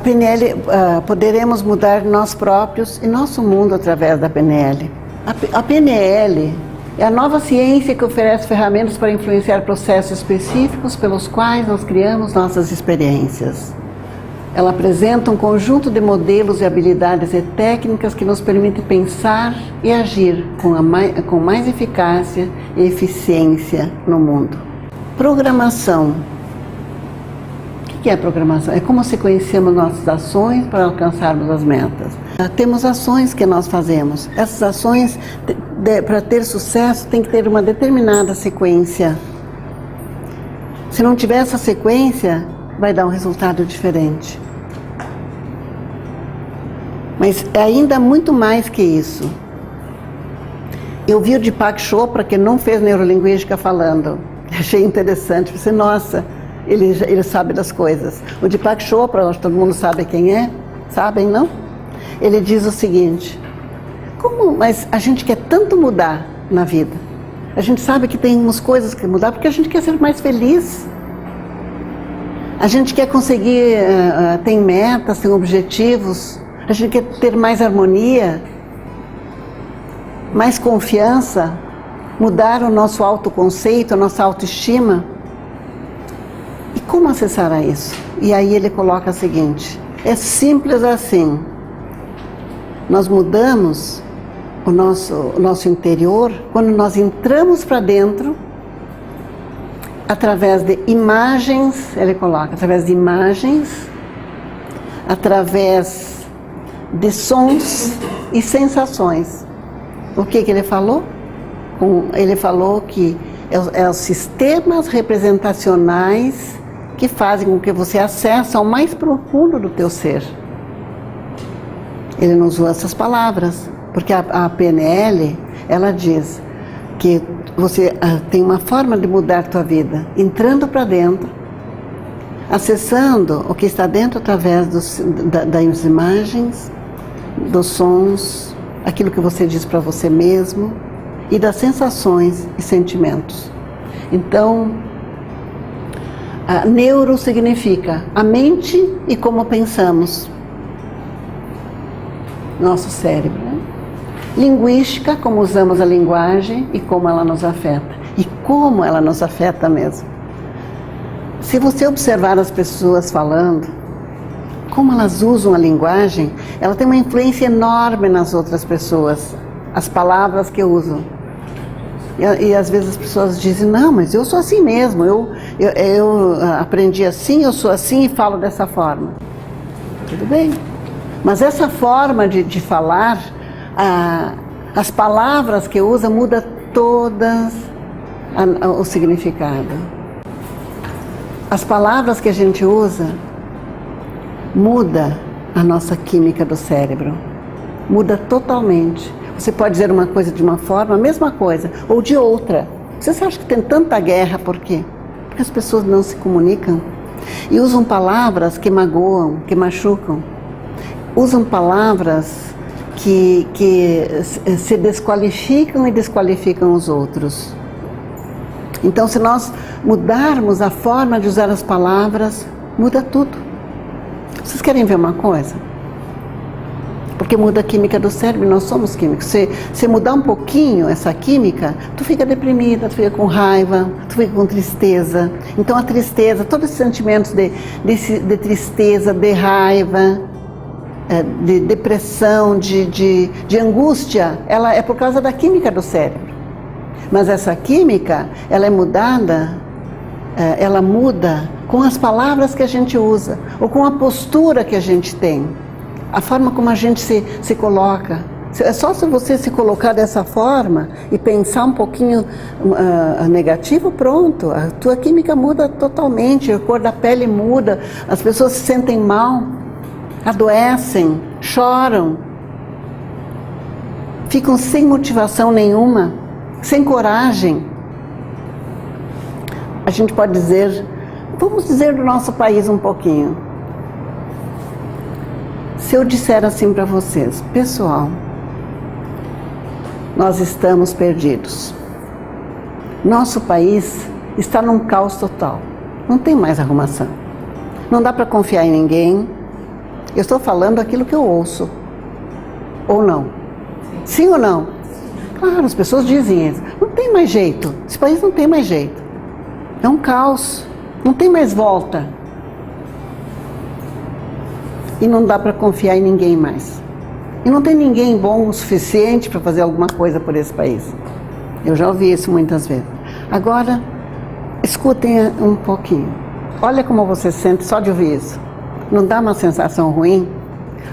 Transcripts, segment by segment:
PNL, poderemos mudar nós próprios e nosso mundo através da PNL. A PNL é a nova ciência que oferece ferramentas para influenciar processos específicos pelos quais nós criamos nossas experiências. Ela apresenta um conjunto de modelos e habilidades e técnicas que nos permitem pensar e agir com mais eficácia e eficiência no mundo. Programação. O que é programação? É como sequenciamos nossas ações para alcançarmos as metas. Temos ações que nós fazemos. Essas ações, para ter sucesso, tem que ter uma determinada sequência. Se não tiver essa sequência, vai dar um resultado diferente. Mas é ainda muito mais que isso. Eu vi o Deepak Chopra, que não fez neurolinguística, falando. Achei interessante. Pensei, nossa, ele sabe das coisas. O Deepak Chopra, acho que todo mundo sabe quem é. Sabem, não? Ele diz o seguinte: mas a gente quer tanto mudar na vida. A gente sabe que tem umas coisas que mudar porque a gente quer ser mais feliz. A gente quer conseguir, tem metas, tem objetivos. A gente quer ter mais harmonia, mais confiança, mudar o nosso autoconceito, a nossa autoestima. E como acessar a isso? E aí ele coloca o seguinte: é simples assim. Nós mudamos o nosso interior quando nós entramos para dentro, através de imagens, ele coloca, através de imagens, através de sons e sensações. O que ele falou? Ele falou que é os sistemas representacionais que fazem com que você acesse ao mais profundo do teu ser. Ele não usou essas palavras, porque a PNL, ela diz que você tem uma forma de mudar a tua vida, entrando para dentro, acessando o que está dentro através das imagens, dos sons, aquilo que você diz para você mesmo e das sensações e sentimentos. Então, neuro significa a mente e como pensamos. Nosso cérebro. Né? Linguística, como usamos a linguagem e como ela nos afeta. E como ela nos afeta mesmo. Se você observar as pessoas falando, como elas usam a linguagem, ela tem uma influência enorme nas outras pessoas. As palavras que usam. E às vezes as pessoas dizem, não, mas eu sou assim mesmo, eu aprendi assim, eu sou assim e falo dessa forma. Tudo bem. Mas essa forma de falar, as palavras que usa mudam todas o significado. As palavras que a gente usa muda a nossa química do cérebro. Muda totalmente. Você pode dizer uma coisa de uma forma, a mesma coisa, ou de outra. Você acha que tem tanta guerra, por quê? Porque as pessoas não se comunicam e usam palavras que magoam, que machucam. Usam palavras que se desqualificam e desqualificam os outros. Então, se nós mudarmos a forma de usar as palavras, muda tudo. Vocês querem ver uma coisa? Porque muda a química do cérebro, nós somos químicos. Se mudar um pouquinho essa química, tu fica deprimida, tu fica com raiva, tu fica com tristeza. Então a tristeza, todos esses sentimentos de tristeza, de raiva, de depressão, de angústia, ela é por causa da química do cérebro. Mas essa química, ela é mudada, ela muda com as palavras que a gente usa, ou com a postura que a gente tem. A forma como a gente se coloca. É só se você se colocar dessa forma e pensar um pouquinho negativo, pronto. A tua química muda totalmente, a cor da pele muda, as pessoas se sentem mal, adoecem, choram, ficam sem motivação nenhuma, sem coragem. A gente pode dizer, vamos dizer do nosso país um pouquinho. Se eu disser assim para vocês, pessoal, nós estamos perdidos. Nosso país está num caos total. Não tem mais arrumação. Não dá para confiar em ninguém. Eu estou falando aquilo que eu ouço. Ou não? Sim ou não? Claro, as pessoas dizem isso. Não tem mais jeito. Esse país não tem mais jeito. É um caos. Não tem mais volta. E não dá para confiar em ninguém mais. E não tem ninguém bom o suficiente para fazer alguma coisa por esse país. Eu já ouvi isso muitas vezes. Agora, escutem um pouquinho. Olha como você sente só de ouvir isso. Não dá uma sensação ruim?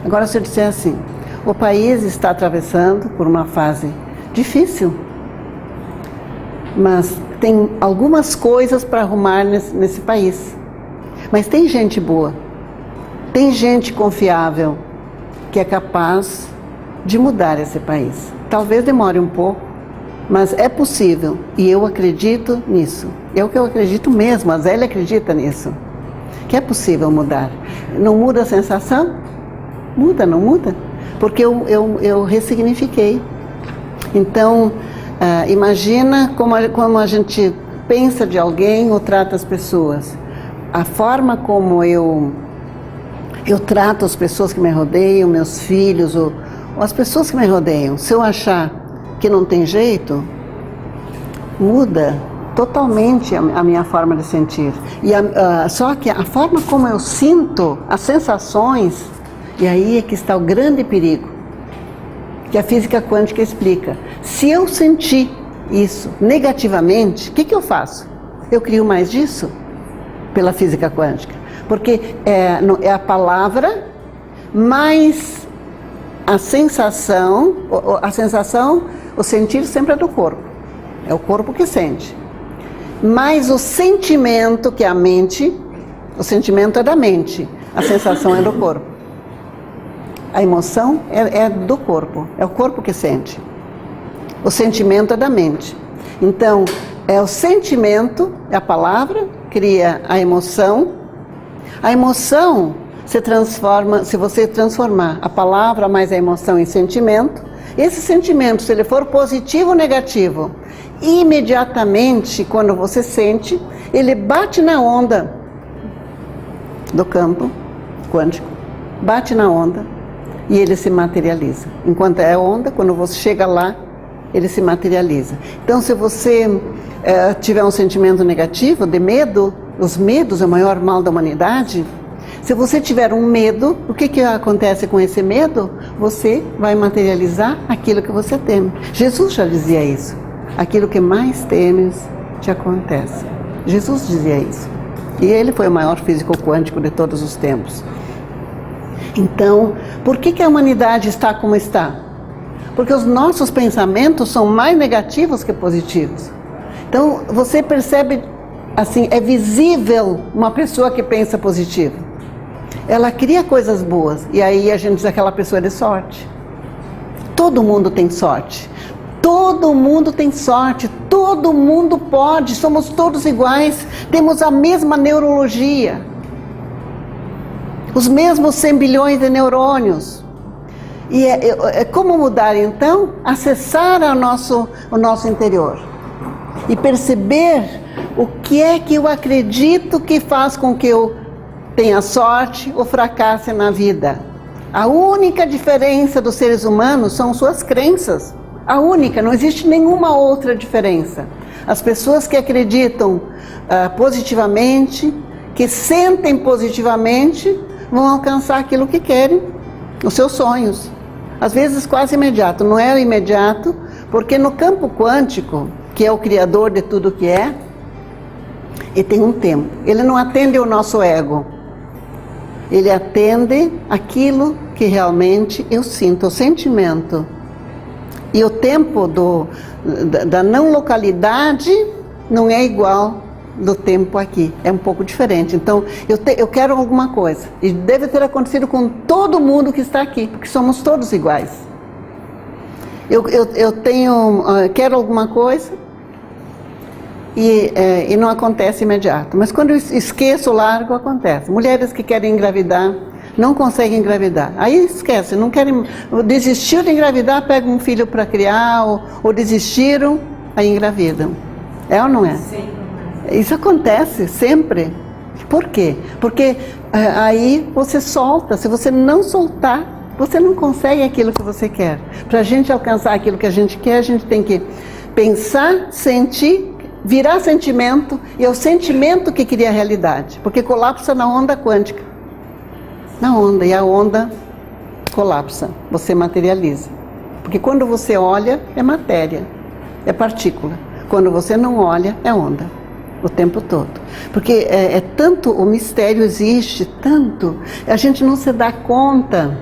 Agora, se eu disser assim, o país está atravessando por uma fase difícil, mas tem algumas coisas para arrumar nesse país. Mas tem gente boa, tem gente confiável que é capaz de mudar esse país. Talvez demore um pouco, mas é possível e eu acredito nisso. É o que eu acredito mesmo, a Zélia acredita nisso. Que é possível mudar. Não muda a sensação? Muda, não muda? Porque eu ressignifiquei. Então, imagina como a gente pensa de alguém ou trata as pessoas. A forma como eu trato as pessoas que me rodeiam, meus filhos, ou as pessoas que me rodeiam. Se eu achar que não tem jeito, muda totalmente a minha forma de sentir. Só que a forma como eu sinto, as sensações, e aí é que está o grande perigo, que a física quântica explica. Se eu sentir isso negativamente, o que eu faço? Eu crio mais disso pela física quântica. Porque é a palavra mais a sensação, o sentir sempre é do corpo. É o corpo que sente. Mas o sentimento, que é a mente, o sentimento é da mente, a sensação é do corpo. A emoção é do corpo, é o corpo que sente. O sentimento é da mente. Então, é o sentimento, é a palavra, cria a emoção. A emoção se transforma, se você transformar a palavra mais a emoção em sentimento, esse sentimento, se ele for positivo ou negativo, imediatamente, quando você sente, ele bate na onda do campo quântico, bate na onda e ele se materializa. Enquanto é onda, quando você chega lá, ele se materializa. Então, se você tiver um sentimento negativo, de medo, os medos é o maior mal da humanidade. Se você tiver um medo, o que acontece com esse medo? Você vai materializar aquilo que você teme. Jesus já dizia isso. Aquilo que mais temes te acontece. Jesus dizia isso. E ele foi o maior físico quântico de todos os tempos. Então, por que a humanidade está como está? Porque os nossos pensamentos são mais negativos que positivos. Então, você percebe, assim, é visível uma pessoa que pensa positivo. Ela cria coisas boas. E aí a gente diz que aquela pessoa é de sorte. Todo mundo tem sorte. Todo mundo tem sorte. Todo mundo pode. Somos todos iguais. Temos a mesma neurologia. Os mesmos 100 bilhões de neurônios. E como mudar então? Acessar o nosso interior. E perceber o que é que eu acredito que faz com que eu tenha sorte ou fracasse na vida. A única diferença dos seres humanos são suas crenças. A única, não existe nenhuma outra diferença. As pessoas que acreditam positivamente, que sentem positivamente, vão alcançar aquilo que querem, os seus sonhos. Às vezes quase imediato. Não é o imediato, porque no campo quântico, que é o criador de tudo que é, ele tem um tempo. Ele não atende o nosso ego. Ele atende aquilo que realmente eu sinto, o sentimento. E o tempo da não localidade não é igual do tempo aqui, é um pouco diferente. Então, eu quero alguma coisa. E deve ter acontecido com todo mundo que está aqui, porque somos todos iguais. Eu quero alguma coisa e não acontece imediato. Mas quando eu esqueço, largo, acontece. Mulheres que querem engravidar, não conseguem engravidar. Aí esquece, não querem, desistiu de engravidar, pegam um filho para criar, ou desistiram, aí engravidam. É ou não é? Sim. Isso acontece sempre. Por quê? Porque aí você solta. Se você não soltar, você não consegue aquilo que você quer. Para a gente alcançar aquilo que a gente quer, a gente tem que pensar, sentir, virar sentimento, e é o sentimento que cria a realidade. Porque colapsa na onda quântica. Na onda, e a onda colapsa, você materializa. Porque quando você olha, é matéria, é partícula. Quando você não olha, é onda, o tempo todo. Porque é tanto, o mistério existe, tanto, a gente não se dá conta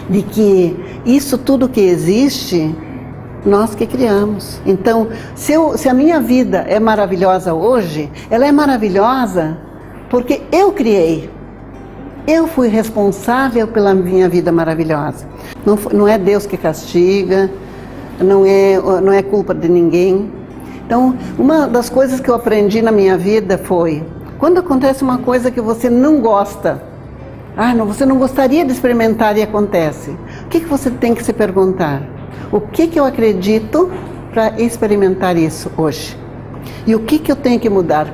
de que isso tudo que existe, nós que criamos. Então, se a minha vida é maravilhosa hoje, ela é maravilhosa porque eu criei. Eu fui responsável pela minha vida maravilhosa. Não é Deus que castiga, não é culpa de ninguém. Então, uma das coisas que eu aprendi na minha vida foi, quando acontece uma coisa que você não gosta, você não gostaria de experimentar e acontece, o que você tem que se perguntar? O que eu acredito para experimentar isso hoje? E o que eu tenho que mudar?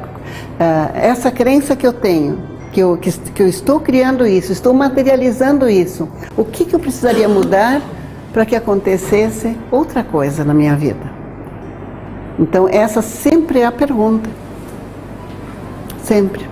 Essa crença que eu tenho, que eu estou criando isso, estou materializando isso. O que eu precisaria mudar para que acontecesse outra coisa na minha vida? Então essa sempre é a pergunta. Sempre.